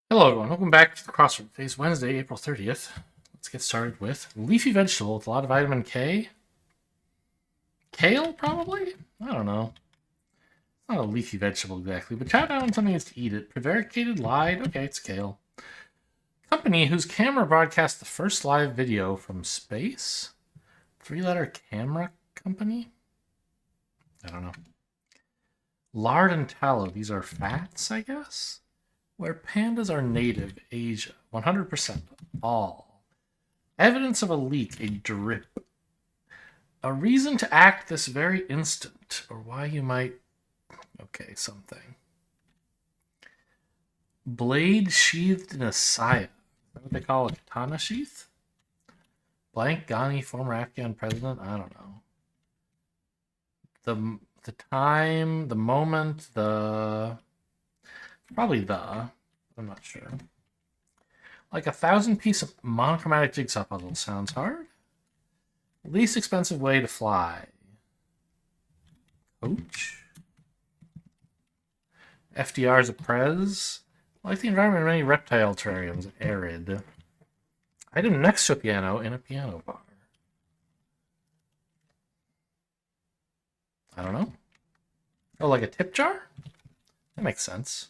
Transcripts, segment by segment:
Hello, everyone. Welcome back to the crossword. Today's Wednesday, April 30th. Let's get started with leafy vegetable with a lot of vitamin K. Kale, probably? I don't know. It's not a leafy vegetable exactly, but chow down on something is to eat it. Prevaricated, lied. Okay, it's kale. Company whose camera broadcast the first live video from space? Three-letter camera company? I don't know. Lard and tallow. These are fats, I guess? Where pandas are native, Asia. 100%. All. Evidence of a leak, a drip. A reason to act this very instant, or why you might. Okay, something. Blade sheathed in a saya. Is that what they call a katana sheath? Blank Ghani, former Afghan president? I don't know. The time, the moment, the. Probably the. I'm not sure. Like 1,000-piece monochromatic jigsaw puzzle. Sounds hard. Least expensive way to fly. Coach. FDR's a prez. Like the environment in many reptile terrariums. Arid. Item next to a piano in a piano bar. I don't know. Oh, like a tip jar? That makes sense.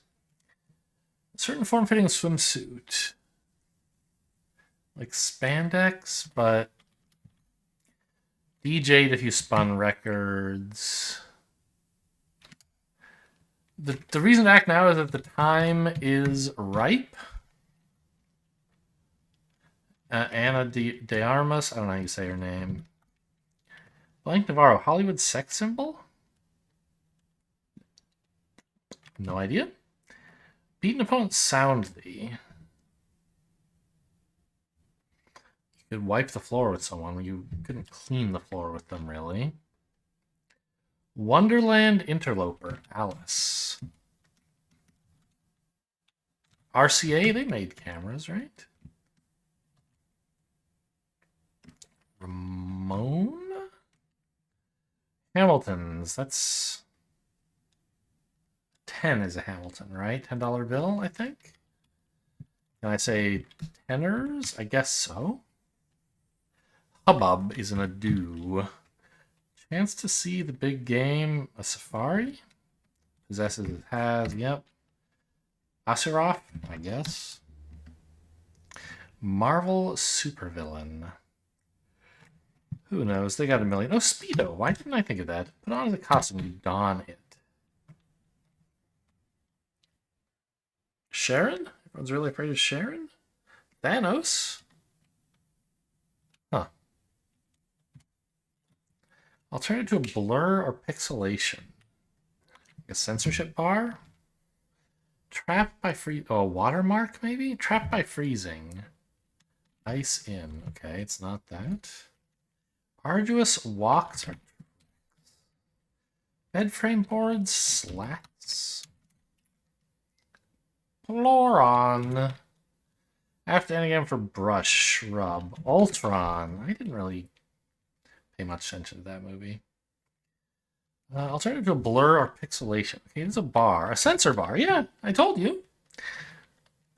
A certain form-fitting swimsuit. Like spandex, but DJ'd if you spun records. The reason to act now is that the time is ripe. Anna de Armas, I don't know how you say her name. Blank Navarro, Hollywood sex symbol? No idea. Beat an opponent soundly. You could wipe the floor with someone. You couldn't clean the floor with them, really. Wonderland Interloper, Alice. RCA, they made cameras, right? Ramon? Hamilton's, that's... 10 is a Hamilton, right? $10 bill, I think? Can I say tenors? I guess so. Hubbub is an ado. Chance to see the big game, a safari? Possesses, has, yep. Asaroff, I guess. Marvel supervillain. Who knows? They got a million. Oh, Speedo. Why didn't I think of that? Put on the costume, you don it. Sharon? Everyone's really afraid of Sharon? Thanos? Huh. Alternative to a blur or pixelation. A censorship bar? Trapped by a watermark, maybe? Trapped by freezing. Ice in. Okay, it's not that. Arduous walks. Bed frame boards. Slats. Floron. After ending again for brush. Shrub. Ultron. I didn't really pay much attention to that movie. Alternative to a blur or pixelation. Okay, it's a bar. A sensor bar. Yeah, I told you.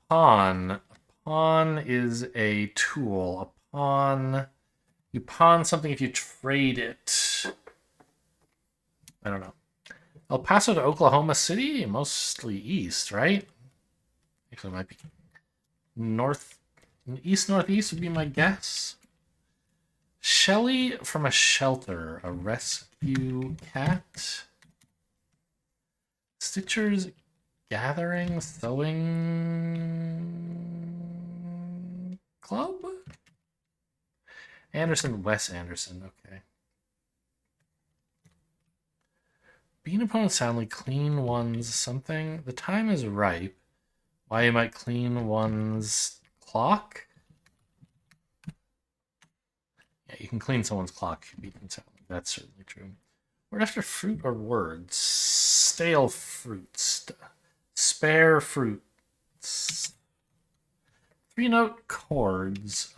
Pawn. A pawn is a tool. A pawn. You pawn something if you trade it. I don't know. El Paso to Oklahoma City? Mostly east, right? Actually, it might be north. East-northeast would be my guess. Shelly from a shelter. A rescue cat. Stitcher's Gathering Sewing Club? Anderson, Wes Anderson, okay. Beat opponent soundly, clean one's something. The time is ripe. Why you might clean one's clock? Yeah, you can clean someone's clock if you beat them soundly. That's certainly true. Word after fruit or words? Stale fruits. Spare fruits. Three-note chords.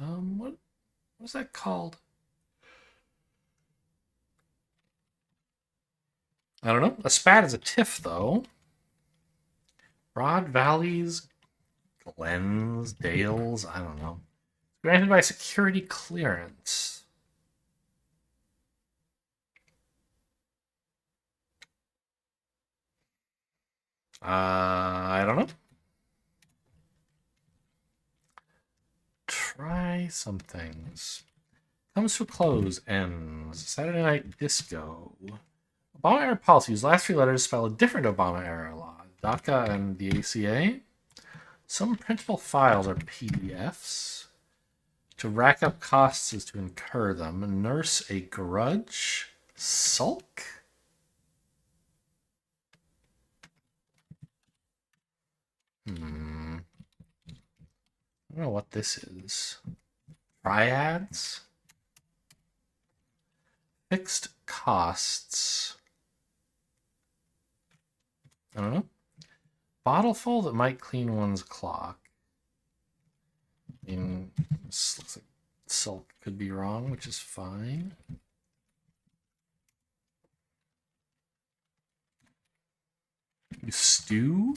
What's that called? I don't know. A spat is a tiff, though. Broad valleys, Glens, Dales, I don't know. Granted by security clearance. I don't know. Try some things. Comes to a close, ends. Saturday Night Disco. Obama era policies. Last few letters spell a different Obama era law. DACA and the ACA. Some printable files are PDFs. To rack up costs is to incur them. Nurse a grudge. Sulk? I don't know what this is. Triads? Fixed costs. I don't know. Bottleful that might clean one's clock. I mean, this looks like Sulk could be wrong, which is fine. You stew?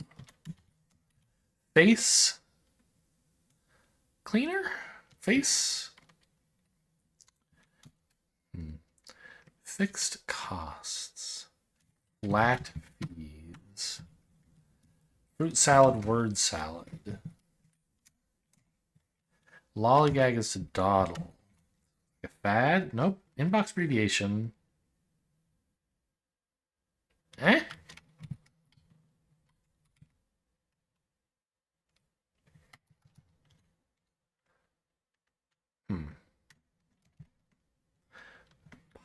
Face cleaner? Face? Fixed costs. Flat fees. Fruit salad, word salad. Lollygag is to dawdle. A fad? Nope. Inbox abbreviation. Eh?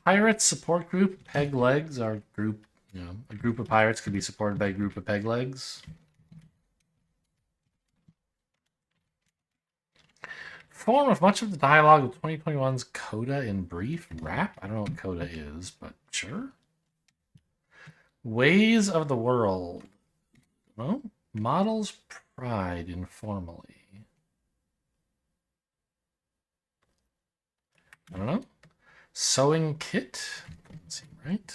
Pirates support group. Peg legs are group. You know, a group of pirates could be supported by a group of peg legs. Form of much of the dialogue of 2021's Coda in brief. Rap? I don't know what Coda is, but sure. Ways of the world. Well, models pride informally. I don't know. Sewing kit. Let's see, right?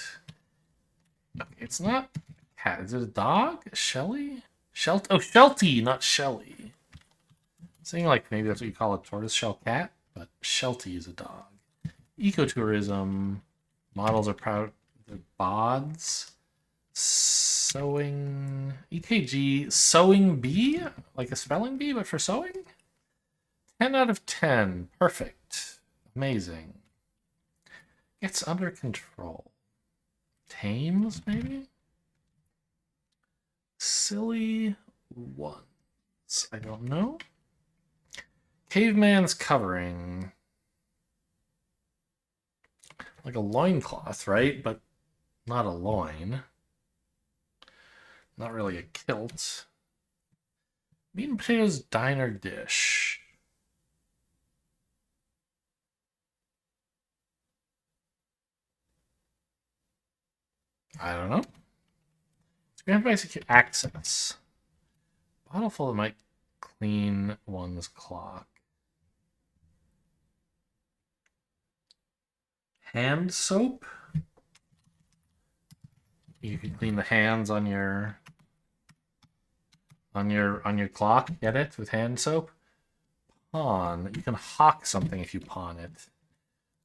Okay, it's not a cat. Is it a dog? Shelly? Oh, Shelty, not Shelly. Saying like maybe that's what you call a tortoiseshell cat, but Shelty is a dog. Ecotourism. Models are proud. They're bods. Sewing. EKG. Sewing bee? Like a spelling bee, but for sewing? 10 out of 10. Perfect. Amazing. Gets under control. Tames, maybe? Silly ones. I don't know. Caveman's covering. Like a loincloth, right? But not a loin. Not really a kilt. Meat and potatoes diner dish. I don't know. It's granted by secure access. Bottle full that might clean one's clock. Hand soap. You can clean the hands on your clock. Get it? With hand soap. Pawn. You can hawk something if you pawn it.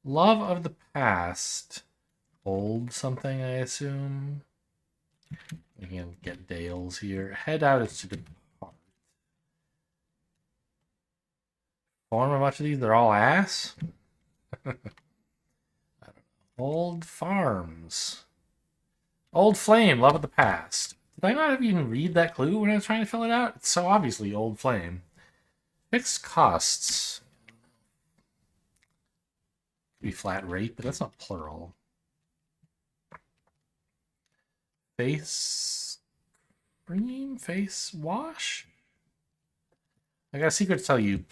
Love of the past. Old something, I assume. We can get Dales here. Head out is to depart. Form of much of these, they're all ass. I don't know. Old farms. Old flame, love of the past. Did I not even read that clue when I was trying to fill it out? It's so obviously old flame. Fixed costs. Could be flat rate, but that's not plural. Face cream? Face wash? I got a secret to tell you.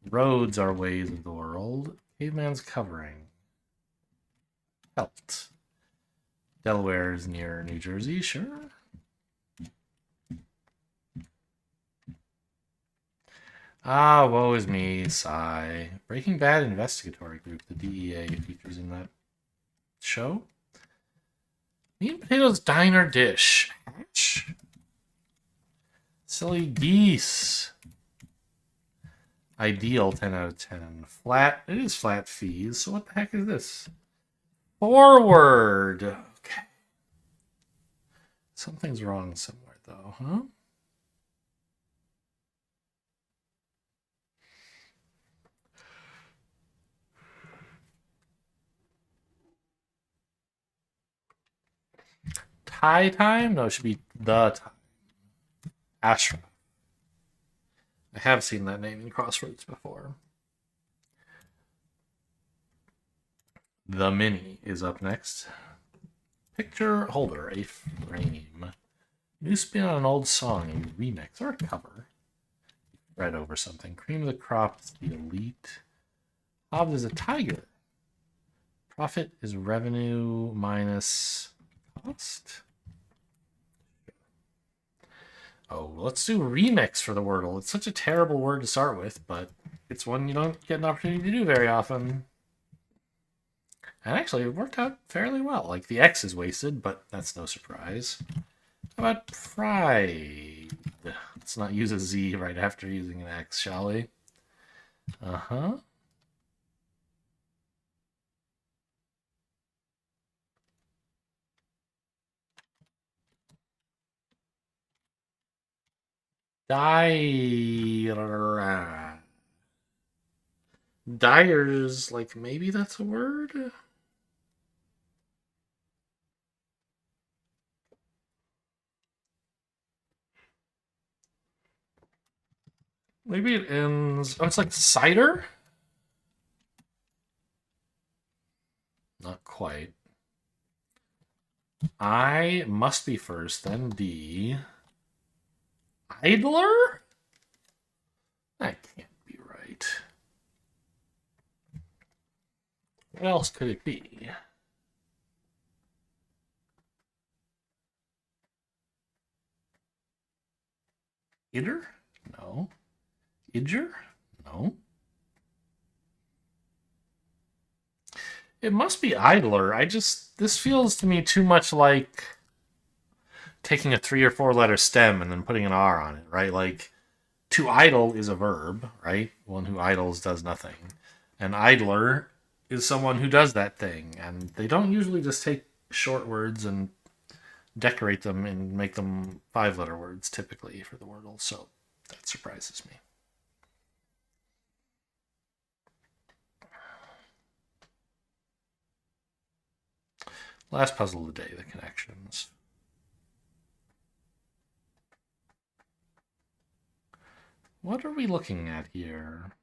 Roads are ways of the world. Caveman's covering. Pelt. Delaware is near New Jersey, sure. Ah, woe is me, sigh. Breaking Bad investigatory group, the DEA features in that show. Meat and potatoes diner dish. Hatch? Silly geese. Ideal, 10 out of 10. Flat, it is flat fees. So what the heck is this? Forward. Okay. Something's wrong somewhere, though, huh? Tie time? No, it should be the time. Ashra. I have seen that name in crosswords before. The Mini is up next. Picture holder, a frame. New spin on an old song, a remix or a cover. Read over something. Cream of the crop is the elite. Hobbs is a tiger. Profit is revenue minus cost. Oh, let's do remix for the Wordle. It's such a terrible word to start with, but it's one you don't get an opportunity to do very often. And actually, it worked out fairly well. Like, the X is wasted, but that's no surprise. How about pride? Let's not use a Z right after using an X, shall we? Uh-huh. Dyers, like, maybe that's a word? Maybe it ends... Oh, it's like cider? Not quite. I must be first, then D. Idler? That can't be right. What else could it be? Idder? No. Idger? No. It must be idler. This feels to me too much like taking a 3 or 4 letter stem and then putting an R on it, right? Like, to idle is a verb, right? One who idles does nothing. And idler is someone who does that thing. And they don't usually just take short words and decorate them and make them 5-letter words typically for the Wordle. So that surprises me. Last puzzle of the day, the connections. What are we looking at here?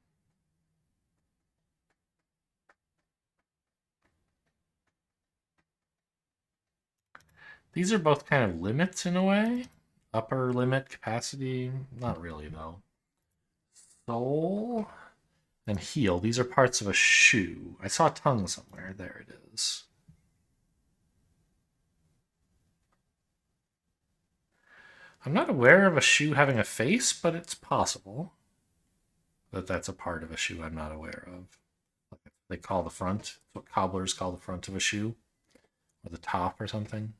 These are both kind of limits in a way. Upper limit capacity, not really though. Sole and heel, these are parts of a shoe. I saw a tongue somewhere, there it is. I'm not aware of a shoe having a face, but it's possible that that's a part of a shoe I'm not aware of. They call the front, it's what cobblers call the front of a shoe, or the top or something.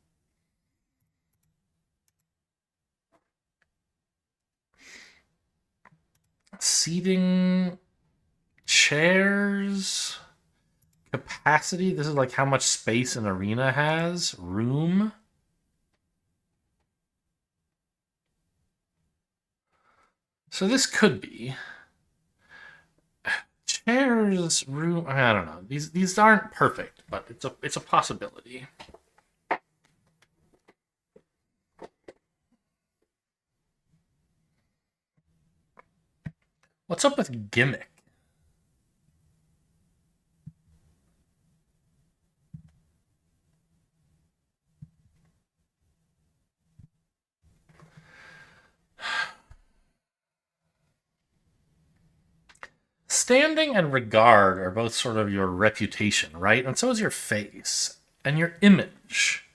Seating, chairs, capacity. This is like how much space an arena has. Room. So this could be chairs, room. I don't know. These aren't perfect, but it's a possibility. What's up with gimmick? Standing and regard are both sort of your reputation, right? And so is your face and your image.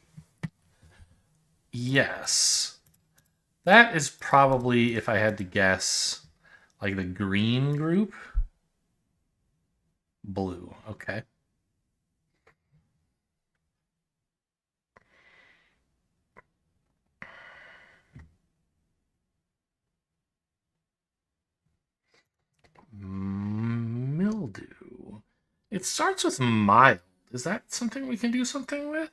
Yes. That is probably, if I had to guess, like the green group. Blue. Okay. It starts with mild. Is that something we can do something with?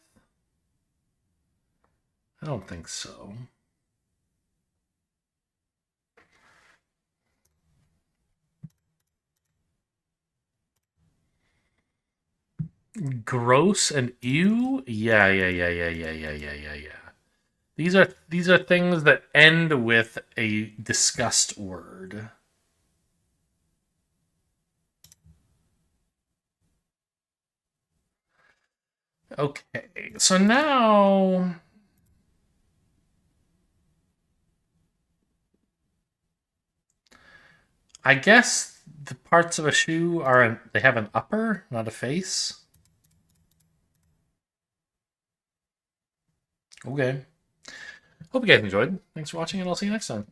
I don't think so. Gross and ew? Yeah. These are things that end with a disgust word. Okay, so now I guess the parts of a shoe they have an upper, not a face. Okay. Hope you guys enjoyed. Thanks for watching, and I'll see you next time.